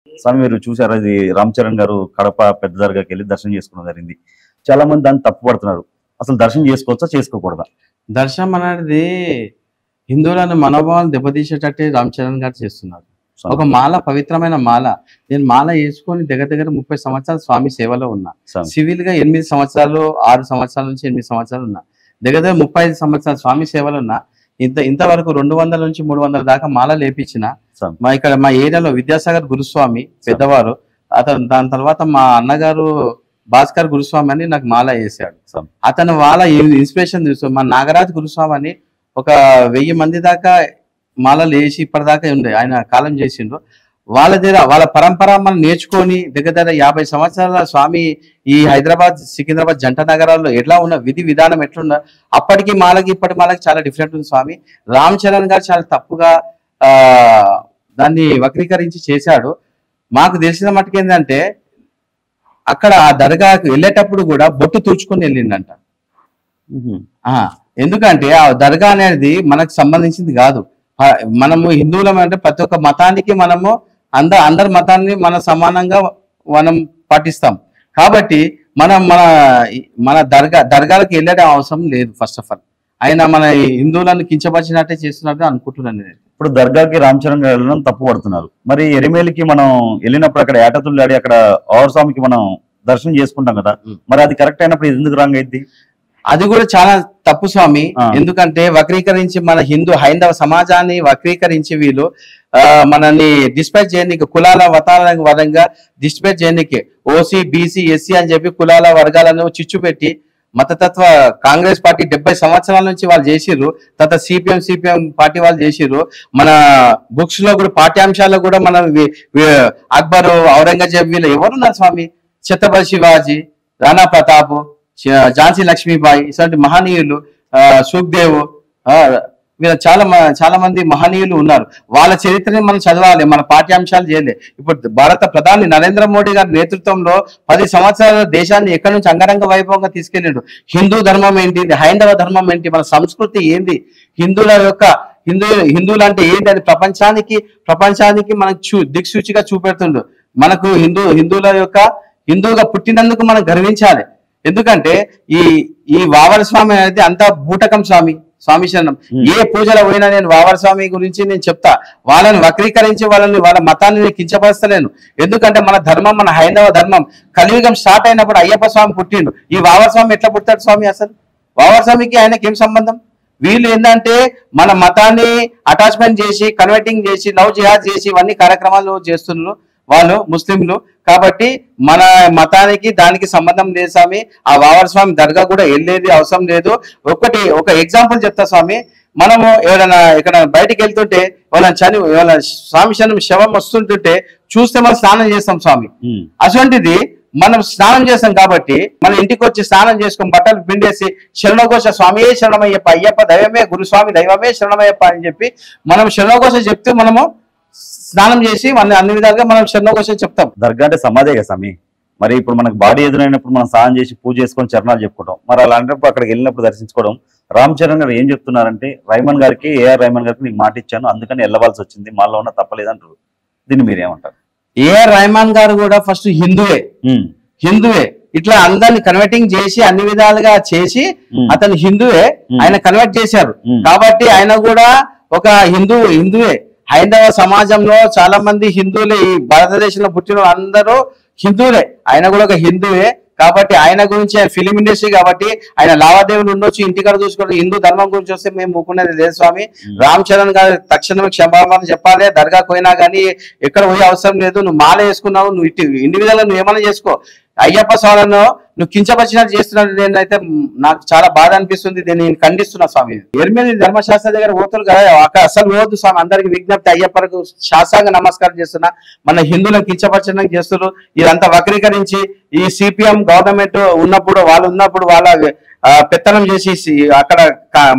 స్వామి మీరు చూసారా, ఇది రామ్ చరణ్ గారు కడప పెద్ద దర్గాకి వెళ్ళి దర్శనం చేసుకోవడం జరిగింది. చాలా మంది దాన్ని తప్పు పడుతున్నారు. అసలు దర్శనం చేసుకోవచ్చా, చేసుకోకూడదా? దర్శనం అనేది హిందువులను మనోభావాలను దెబ్బతీసేటట్టే రామ్ చరణ్ గారు చేస్తున్నారు. ఒక మాల, పవిత్రమైన మాల. నేను మాల వేసుకొని దగ్గర దగ్గర 30 సంవత్సరాలు స్వామి సేవలో ఉన్నా. సివిల్ గా 8 సంవత్సరాలు 6 సంవత్సరాల నుంచి 8 సంవత్సరాలు ఉన్నా. దగ్గర దగ్గర 35 సంవత్సరాలు స్వామి సేవలో ఉన్నా. ఇంతవరకు 200 నుంచి 300 దాకా మాల లేపించిన. ఇక్కడ మా ఏరియాలో విద్యాసాగర్ గురుస్వామి పెద్దవారు, అతను దాని తర్వాత మా అన్నగారు భాస్కర్ గురుస్వామి అని నాకు మాల వేసాడు. అతను వాళ్ళ ఇన్స్పిరేషన్ చూస్తూ మా నాగరాజ్ గురుస్వామి అని ఒక 1000 మంది దాకా మాలలు వేసి ఇప్పటిదాకా ఉండే ఆయన కాలం చేసిండ్రు. వాళ్ళ దగ్గర వాళ్ళ పరంపర మనం నేర్చుకొని దగ్గర దగ్గర 50 సంవత్సరాల స్వామి ఈ హైదరాబాద్ సికింద్రాబాద్ జంట నగరాల్లో ఎట్లా ఉన్న విధి విధానం ఎట్లున్నా అప్పటికి మాలకి ఇప్పటి మాలకి చాలా డిఫరెంట్ ఉంది స్వామి. రామ్ చరణ్ గారు చాలా తప్పుగా దాన్ని వక్రీకరించి చేశాడు. మాకు తెలిసిన మటుకు ఏంటంటే అక్కడ ఆ దర్గాకు వెళ్ళేటప్పుడు కూడా బొట్టు తుడుచుకొని వెళ్ళిండంట. ఎందుకంటే ఆ దర్గా అనేది మనకు సంబంధించింది కాదు. మనము హిందువులం అంటే ప్రతి ఒక్క మతానికి మనము అందరి మతాన్ని మనం సమానంగా మనం పాటిస్తాం. కాబట్టి మనం మన దర్గాలకు వెళ్ళడం అవసరం లేదు. ఫస్ట్ ఆఫ్ ఆల్ ఆయన మన హిందువులను కించపరిచినట్టే చేస్తున్నట్టు అనుకుంటున్నాను నేను. ఇప్పుడు దర్గాకి రామ్ చరణ్ గారు వెళ్ళడం తప్పు పడుతున్నారు. మరి ఎరిమేలికి మనం వెళ్ళినప్పుడు అక్కడ ఏటతుల్లాడి అక్కడ ఆవర్ స్వామికి మనం దర్శనం చేసుకుంటాం కదా, మరి అది కరెక్ట్ అయినప్పుడు ఇది ఎందుకు రాంగ్ అయింది? అది కూడా చాలా తప్పు స్వామి. ఎందుకంటే వక్రీకరించి మన హైందవ సమాజాన్ని వక్రీకరించి వీళ్ళు మనల్ని డిస్పైట్ చేయడానికి, కులాల వతాల వరంగా డిస్పైట్ చేయడానికి ఓసీ బీసీ ఎస్సీ అని చెప్పి కులాల వర్గాలను చిచ్చు పెట్టి మతతత్వ కాంగ్రెస్ పార్టీ 70 సంవత్సరాల నుంచి వాళ్ళు చేసిర్రు. తర్వాత సిపిఎం పార్టీ వాళ్ళు చేసిర్రు. మన బుక్స్ లో కూడా పాఠ్యాంశాల్లో కూడా మన అక్బర్, ఔరంగజేబ్ వీళ్ళు ఎవరున్నారు స్వామి? ఛత్రపతి శివాజీ, రాణా ప్రతాప్, ఝాన్సీ లక్ష్మీబాయి, ఇటువంటి మహనీయులు, సుఖ్దేవ్, వీళ్ళ చాలా మంది మహనీయులు ఉన్నారు. వాళ్ళ చరిత్రని మనం చదవాలి, మన పాఠ్యాంశాలు చేయలే. ఇప్పుడు భారత ప్రధాని నరేంద్ర మోడీ గారి నేతృత్వంలో 10 సంవత్సరాల దేశాన్ని ఎక్కడి నుంచి అంగరంగ వైభవంగా తీసుకెళ్ళాడు. హిందూ ధర్మం ఏంటి, హైందవ ధర్మం ఏంటి, మన సంస్కృతి ఏంది, హిందువులు అంటే ఏంటి అని ప్రపంచానికి మనకు దిక్సూచిగా చూపెడుతుండు. మనకు హిందువుగా పుట్టినందుకు మనం గర్వించాలి. ఎందుకంటే ఈ వావర స్వామి అనేది అంతా బూటకం స్వామి శరణం. ఏ పూజలో పోయినా నేను వావర స్వామి గురించి నేను చెప్తా. వాళ్ళని వక్రీకరించి వాళ్ళ మతాన్ని నేను కించపరుస్తలేను. ఎందుకంటే మన ధర్మం, మన హైందవ ధర్మం కలియుగం స్టార్ట్ అయినప్పుడు అయ్యప్ప స్వామి పుట్టిండు. ఈ వావర స్వామి ఎట్లా పుట్టాడు స్వామి? అసలు వావర స్వామికి ఆయనకి ఏం సంబంధం? వీళ్ళు ఏంటంటే మన మతాన్ని అటాచ్మెంట్ చేసి, కన్వర్టింగ్ చేసి, లవ్ జిహాద్ చేసి ఇవన్నీ కార్యక్రమాలు చేస్తున్నారు వాళ్ళు ముస్లింలు. కాబట్టి మన మతానికి దానికి సంబంధం లేదు స్వామి. ఆ వావర స్వామి దర్గా కూడా వెళ్ళేది అవసరం లేదు. ఒక ఎగ్జాంపుల్ చెప్తా స్వామి. మనము ఇక్కడ బయటికి వెళ్తుంటే వాళ్ళ స్వామి శవం వస్తుంటుంటే చూస్తే మనం స్నానం చేస్తాం స్వామి. అటువంటిది మనం స్నానం చేస్తాం కాబట్టి మన ఇంటికి వచ్చి స్నానం చేసుకుని బట్టలు పిండేసి శరణఘోష స్వామియే శరణమయ్యప్ప, అయ్యప్ప దైవమే, గురుస్వామి దైవమే శరణమయ్యప్ప అని చెప్పి మనం శరణఘోష చెప్తూ మనము స్నానం చేసి అన్ని విధాలుగా మనం శరణఘోష చెప్తాం. దర్గా అంటే సమాధే కదా స్వామి. మరి ఇప్పుడు మనకు బాడీ ఎదురైనప్పుడు మనం స్నానం చేసి పూజ చేసుకొని చరణాలు చెప్పుకుంటాం. మరి అలాంటప్పుడు అక్కడికి వెళ్ళినప్పుడు దర్శించుకోవడం. రామ్ చరణ్ గారు ఏం చెప్తున్నారంటే రైమన్ గారికి, ఏఆర్ రైమన్ గారికి నీకు మాట ఇచ్చాను అందుకని వెళ్ళవలసి వచ్చింది, మాలో ఉన్న తప్పలేదంటారు. దీన్ని మీరేమంటారు? ఏఆర్ రెహమాన్ గారు కూడా ఫస్ట్ హిందువే ఇట్లా అందరిని కన్వర్టింగ్ చేసి అన్ని విధాలుగా చేసి అతను హిందువే, ఆయన కన్వర్ట్ చేశారు. కాబట్టి ఆయన కూడా ఒక హిందువే. హైందవ సమాజంలో చాలా మంది హిందువులే, ఈ భారతదేశంలో పుట్టిన అందరూ హిందువులే. ఆయన కూడా ఒక హిందువే. కాబట్టి ఆయన గురించి ఫిలిం ఇండస్ట్రీ కాబట్టి ఆయన లావాదేవీలు ఉండొచ్చు, ఇంటికాడ చూసుకోవడం. హిందూ ధర్మం గురించి వస్తే మేము ఊకునేది లేదు స్వామి. రామ్ చరణ్ గారు తక్షణమే క్షమాపణ చెప్పాలి. దర్గా పోయినా కానీ ఎక్కడ పోయే అవసరం లేదు. నువ్వు మాల వేసుకున్నావు, నువ్వు ఇండివిజువల్ గా నువ్వు ఏమైనా చేసుకో. అయ్యప్ప స్వామిను నువ్వు కించపరిచినట్టు చేస్తున్నాడు. నేనైతే నాకు చాలా బాధ అనిపిస్తుంది. దీన్ని నేను ఖండిస్తున్నా స్వామి. ఎర్మేలి ధర్మశాస్త్ర దగ్గర పోతులు కదా, అక్కడ అసలు పోవద్దు స్వామి. అందరికి విజ్ఞప్తి, అయ్యప్పకు శాస్త్రాంగ నమస్కారం చేస్తున్నా. మన హిందువులను కించపరచడానికి చేస్తున్నారు. ఇదంతా వక్రీకరించి ఈ సిపిఎం గవర్నమెంట్ ఉన్నప్పుడు వాళ్ళ పెత్తనం చేసి అక్కడ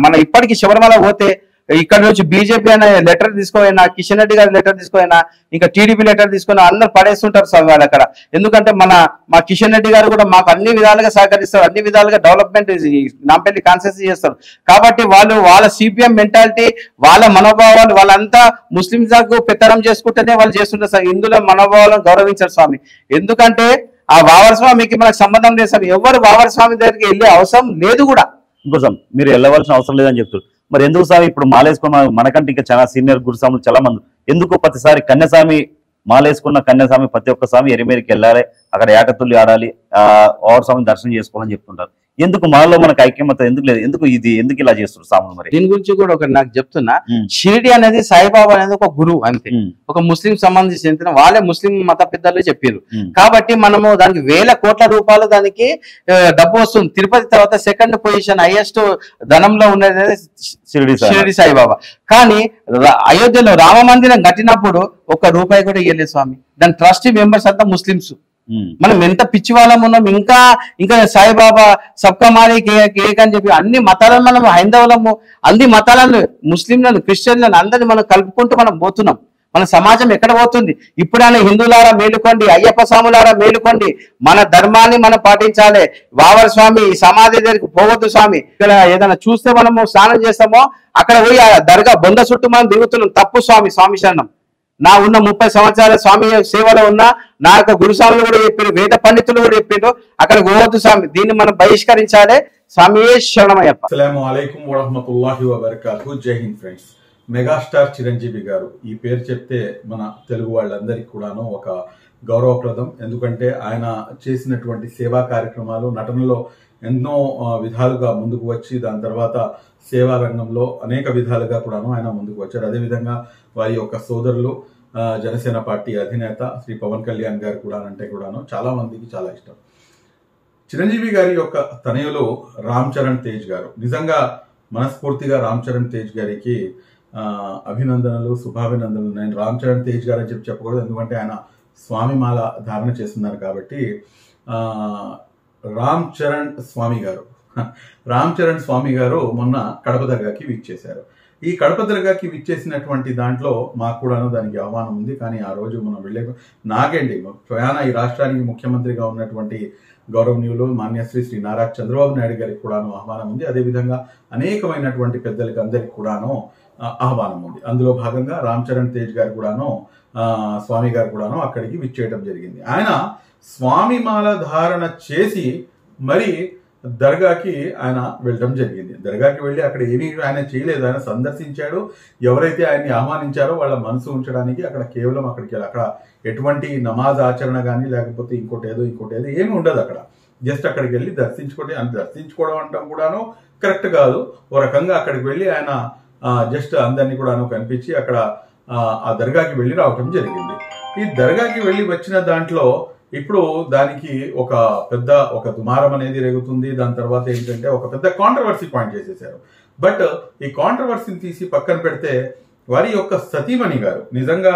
మన ఇప్పటికీ శబరిమల పోతే ఇక్కడ నుంచి బీజేపీ అనే లెటర్ తీసుకోయినా, కిషన్ రెడ్డి గారి లెటర్ తీసుకోయినా, ఇంకా టీడీపీ లెటర్ తీసుకుని అందరు పడేస్తుంటారు స్వామి వాళ్ళు అక్కడ. ఎందుకంటే మా కిషన్ రెడ్డి గారు కూడా మాకు అన్ని విధాలుగా సహకరిస్తారు, అన్ని విధాలుగా డెవలప్మెంట్ నాంపల్లి కాన్స్టిట్యూన్సీ చేస్తారు. కాబట్టి వాళ్ళ సిపిఎం మెంటాలిటీ, వాళ్ళ మనోభావాలు, వాళ్ళంతా ముస్లింలకు పెత్తనం చేసుకుంటేనే వాళ్ళు చేస్తుంటారు సార్. హిందువుల మనోభావాలను గౌరవించారు స్వామి. ఎందుకంటే ఆ వావర్ స్వామికి మనకు సంబంధం లేదు సార్. ఎవరు వావర్ స్వామి దగ్గరికి వెళ్ళే అవసరం లేదు కూడా. ఇంకోసం మీరు వెళ్ళవలసిన అవసరం లేదని చెప్తారు. మరి ఎందుకు స్వామి ఇప్పుడు మాలేసుకున్న మనకంటే ఇంకా చాలా సీనియర్ గురుస్వాములు చాలా మంది ఎందుకు ప్రతిసారి కన్యాస్వామి మాలేసుకున్న కన్యాస్వామి ప్రతి ఒక్క స్వామి ఎరిమేరికి వెళ్ళాలి, అక్కడ ఏకతుల్లి ఆడాలి, వావర్ స్వామిని దర్శనం చేసుకోవాలని చెప్తుంటారు. ఎందుకు మనలో మనకు ఐక్యమత ఎందుకు లేదు? ఎందుకు ఇలా చేస్తారు స్వాములు? మరి దీని గురించి కూడా ఒక నాకు చెప్తున్నా. షిరిడి అనేది సాయిబాబా అనేది ఒక గురువు అంతే, ఒక ముస్లిం సంబంధించిన వాళ్ళే ముస్లిం మత పెద్దలు చెప్పారు. కాబట్టి మనము దానికి వేల కోట్ల రూపాయలు దానికి డబ్బు వస్తుంది. తిరుపతి తర్వాత సెకండ్ పొజిషన్ హైయెస్ట్ ధనంలో ఉన్నది షిరిడి సాయిబాబా. కానీ అయోధ్యలో రామ మందిరం కట్టినప్పుడు ఒక్క రూపాయి కూడా ఇవ్వలేదు స్వామి. దాని ట్రస్టీ మెంబర్స్ అంతా ముస్లింస్. మనం ఎంత పిచ్చి వాళ్ళం ఉన్నాం. ఇంకా సాయిబాబా సబ్కా మాలిక్ ఏక్ అని చెప్పి అన్ని మతాలను మనం హైందవులము, అన్ని మతాలను, ముస్లింలను, క్రిస్టియన్లను అందరినీ మనం కలుపుకుంటూ మనం పోతున్నాం. మన సమాజం ఎక్కడ పోతుంది? ఇప్పుడైనా హిందువులారా మేలుకోండి, అయ్యప్ప స్వాములారా మేలుకోండి, మన ధర్మాన్ని మనం పాటించాలి. వావర్ స్వామి సమాధి దగ్గరికి పోవద్దు స్వామి. ఇక్కడ ఏదైనా చూస్తే మనము స్నానం చేస్తామో అక్కడ పోయి ఆ దర్గా బొంద చుట్టూ మనం దిగుతున్నాం. తప్పు స్వామి. స్వామి శరణం. నా ఉన్న 30 సంవత్సరాల స్వామి సేవలో ఉన్న నా యొక్క గురుస్వాములు కూడా చెప్పారు, వేద పండితులు కూడా చెప్పారు, అక్కడ పోవద్దు స్వామి. దీన్ని మనం బహిష్కరించాలి. స్వామి శరణమయ్యప్ప. అస్సలాము అలైకుం వరహ్మతుల్లాహి వబరకాతుహు. జై హింద్ ఫ్రెండ్స్. మెగాస్టార్ చిరంజీవి గారు ఈ పేరు చెప్తే మన తెలుగు వాళ్ళందరికీ కూడాను ఒక గౌరవప్రదం. ఎందుకంటే ఆయన చేసినటువంటి సేవా కార్యక్రమాలు, నటనలో ఎన్నో విధాలుగా ముందుకు వచ్చి దాని తర్వాత సేవా రంగంలో అనేక విధాలుగా కూడాను ఆయన ముందుకు వచ్చారు. అదేవిధంగా వారి యొక్క సోదరులు జనసేన పార్టీ అధినేత శ్రీ పవన్ కళ్యాణ్ గారు కూడా అంటే కూడాను చాలా మందికి చాలా ఇష్టం. చిరంజీవి గారి యొక్క తనయులు రామ్ చరణ్ తేజ్ గారు, నిజంగా మనస్ఫూర్తిగా రామ్ చరణ్ తేజ్ గారికి అభినందనలు, శుభాభినందనలు. నేను రామ్ చరణ్ తేజ్ గారు అని చెప్పకూడదు, ఎందుకంటే ఆయన స్వామిమాల ధారణ చేస్తున్నారు కాబట్టి. రామ్ చరణ్ స్వామి గారు మొన్న కడప దర్గాకి విచ్చేశారు. ఈ కడప దర్గాకి విచ్చేసినటువంటి దాంట్లో మాకు కూడాను దానికి ఆహ్వానం ఉంది. కానీ ఆ రోజు మనం నాగండి ప్రయాణ ఈ రాష్ట్రానికి ముఖ్యమంత్రిగా ఉన్నటువంటి గౌరవనీయులు మాన్యశ్రీ శ్రీ నారా చంద్రబాబు నాయుడు గారికి కూడాను ఆహ్వానం ఉంది. అదేవిధంగా అనేకమైనటువంటి పెద్దలకి అందరికి కూడాను ఆహ్వానం ఉంది. అందులో భాగంగా రామ్ చరణ్ తేజ్ గారు కూడాను స్వామి గారు కూడాను అక్కడికి విచ్చేయడం జరిగింది. ఆయన స్వామిమాల ధారణ చేసి మరి దర్గాకి ఆయన వెళ్ళడం జరిగింది. దర్గాకి వెళ్ళి అక్కడ ఏమీ ఆయన చేయలేదు, ఆయన సందర్శించాడు. ఎవరైతే ఆయన్ని ఆహ్వానించారో వాళ్ళ మనసు ఉంచడానికి అక్కడ కేవలం అక్కడికి అక్కడ ఎటువంటి నమాజ్ ఆచరణ కానీ లేకపోతే ఇంకోటి ఏదో ఏమి ఉండదు. అక్కడ జస్ట్ అక్కడికి వెళ్ళి దర్శించుకోవడం అంటాం కూడాను కరెక్ట్ కాదు. ఓ రకంగా అక్కడికి వెళ్ళి ఆయన జస్ట్ అందరినీ కూడాను కనిపించి అక్కడ ఆ దర్గాకి వెళ్ళి రావటం జరిగింది. ఈ దర్గాకి వెళ్ళి వచ్చిన దాంట్లో ఇప్పుడు దానికి ఒక దుమారం అనేది రేగుతుంది. దాని తర్వాత ఏంటంటే ఒక పెద్ద కాంట్రవర్సీ పాయింట్ చేసేసారు. బట్ ఈ కాంట్రవర్సీని తీసి పక్కన పెడితే వారి యొక్క సతీమణి గారు, నిజంగా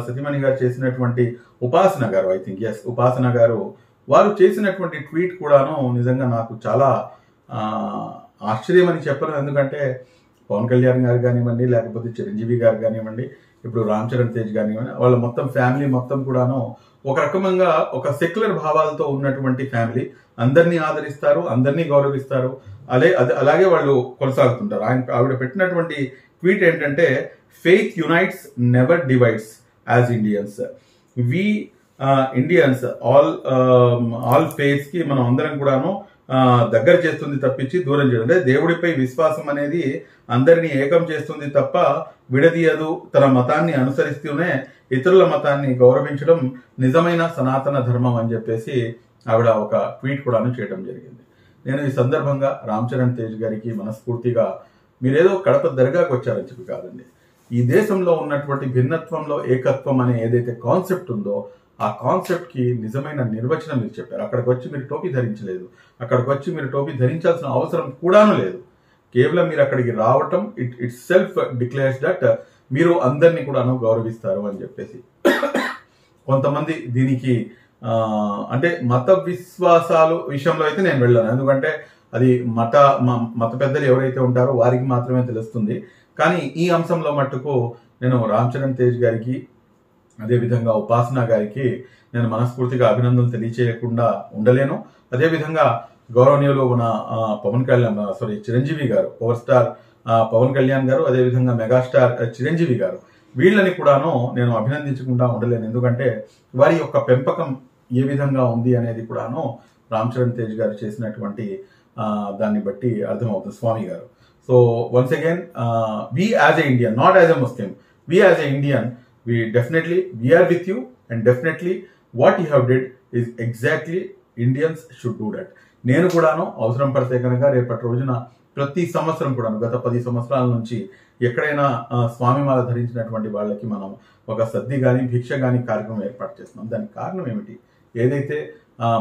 సతీమణి గారు చేసినటువంటి ఉపాసన గారు వారు చేసినటువంటి ట్వీట్ కూడాను నిజంగా నాకు చాలా ఆశ్చర్యం అని చెప్పను. ఎందుకంటే పవన్ కళ్యాణ్ గారు కానివ్వండి, లేకపోతే చిరంజీవి గారు కానివ్వండి, ఇప్పుడు రామ్ చరణ్ తేజ్ కానివ్వండి, వాళ్ళ మొత్తం ఫ్యామిలీ మొత్తం కూడాను ఒక రకంగా ఒక సెక్యులర్ భావాలతో ఉన్నటువంటి ఫ్యామిలీ. అందరినీ ఆదరిస్తారు, అందరినీ గౌరవిస్తారు, అలాగే వాళ్ళు కొనసాగుతుంటారు. ఆవిడ పెట్టినటువంటి ట్వీట్ ఏంటంటే, faith unites never divides as Indians. We Indians all ఫెయిత్స్ కి మనం అందరం కూడాను దగ్గర చేస్తుంది తప్పించి దూరం చేయడం. అంటే దేవుడిపై విశ్వాసం అనేది అందరినీ ఏకం చేస్తుంది తప్ప విడదీయదు. తన మతాన్ని అనుసరిస్తూనే ఇతరుల మతాన్ని గౌరవించడం నిజమైన సనాతన ధర్మం అని చెప్పేసి ఆవిడ ఒక ట్వీట్ కూడాను చేయడం జరిగింది. నేను ఈ సందర్భంగా రామ్ చరణ్ తేజ్ గారికి మనస్ఫూర్తిగా, మీరేదో కడప దర్గాకు వచ్చారని చెప్పి కాదండి, ఈ దేశంలో ఉన్నటువంటి భిన్నత్వంలో ఏకత్వం అనే ఏదైతే కాన్సెప్ట్ ఉందో ఆ కాన్సెప్ట్ కి నిజమైన నిర్వచనం మీరు చెప్పారు. అక్కడికి వచ్చి మీరు టోపీ ధరించలేదు, అక్కడికి వచ్చి మీరు టోపీ ధరించాల్సిన అవసరం కూడాను లేదు. కేవలం మీరు అక్కడికి రావటం ఇట్ సెల్ఫ్ డిక్లేర్స్ దట్ మీరు అందరినీ కూడాను గౌరవిస్తారు అని చెప్పేసి. కొంతమంది దీనికి అంటే మత విశ్వాసాలు విషయంలో అయితే నేను వెళ్ళాను, ఎందుకంటే అది మత పెద్దలు ఎవరైతే ఉంటారో వారికి మాత్రమే తెలుస్తుంది. కానీ ఈ అంశంలో మట్టుకు నేను రామ్ చరణ్ తేజ్ గారికి అదేవిధంగా ఉపాసన గారికి నేను మనస్ఫూర్తిగా అభినందనలు తెలియచేయకుండా ఉండలేను. అదేవిధంగా గౌరవనీయులు మన పవన్ కళ్యాణ్ చిరంజీవి గారు, పవర్ స్టార్ పవన్ కళ్యాణ్ గారు, అదేవిధంగా మెగాస్టార్ చిరంజీవి గారు, వీళ్ళని కూడాను నేను అభినందించకుండా ఉండలేను. ఎందుకంటే వారి యొక్క పెంపకం ఏ విధంగా ఉంది అనేది కూడాను రామ్ చరణ్ తేజ్ గారు చేసినటువంటి దాన్ని బట్టి అర్థమవుతుంది, స్వామి గారు. So once again we as a Indian, not as a Muslim, we as a Indian, we are with you, and definitely what you have did is exactly Indians should do that. నేను కూడాను అవసరం పడితే కనుక రేపటి రోజున ప్రతి సంవత్సరం కూడాను గత 10 సంవత్సరాల నుంచి ఎక్కడైనా స్వామిమాల ధరించినటువంటి వాళ్ళకి మనం ఒక సద్ది కానీ భిక్ష కానీ కార్యక్రమం ఏర్పాటు చేస్తున్నాం. దానికి కారణం ఏమిటి? ఏదైతే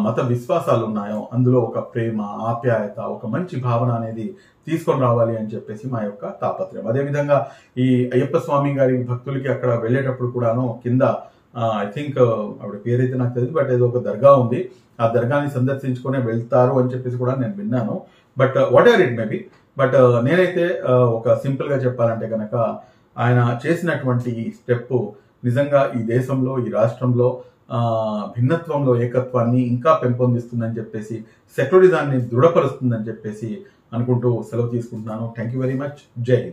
మత విశ్వాసాలు ఉన్నాయో అందులో ఒక ప్రేమ, ఆప్యాయత, ఒక మంచి భావన అనేది తీసుకొని రావాలి అని చెప్పేసి మా యొక్క తాపత్రయం. అదేవిధంగా ఈ అయ్యప్ప స్వామి గారి భక్తులకి అక్కడ వెళ్ళేటప్పుడు కూడాను కింద ఐ థింక్ ఆవిడ పేరైతే నాకు తెలియదు, బట్ ఏదో ఒక దర్గా ఉంది, ఆ దర్గాని సందర్శించుకునే వెళ్తారు అని చెప్పేసి కూడా నేను విన్నాను. But what ever it may be, but నేనైతే ఒక సింపుల్ గా చెప్పాలంటే కనుక ఆయన చేసినటువంటి స్టెప్ నిజంగా ఈ దేశంలో, ఈ రాష్ట్రంలో భిన్నత్వంలో ఏకత్వాన్ని ఇంకా పెంపొందిస్తుందని చెప్పేసి, సెక్యులరిజాన్ని దృఢపరుస్తుందని చెప్పేసి అనుకుంటూ సెలవు తీసుకుంటున్నాను. Thank you very much. జై హింద్.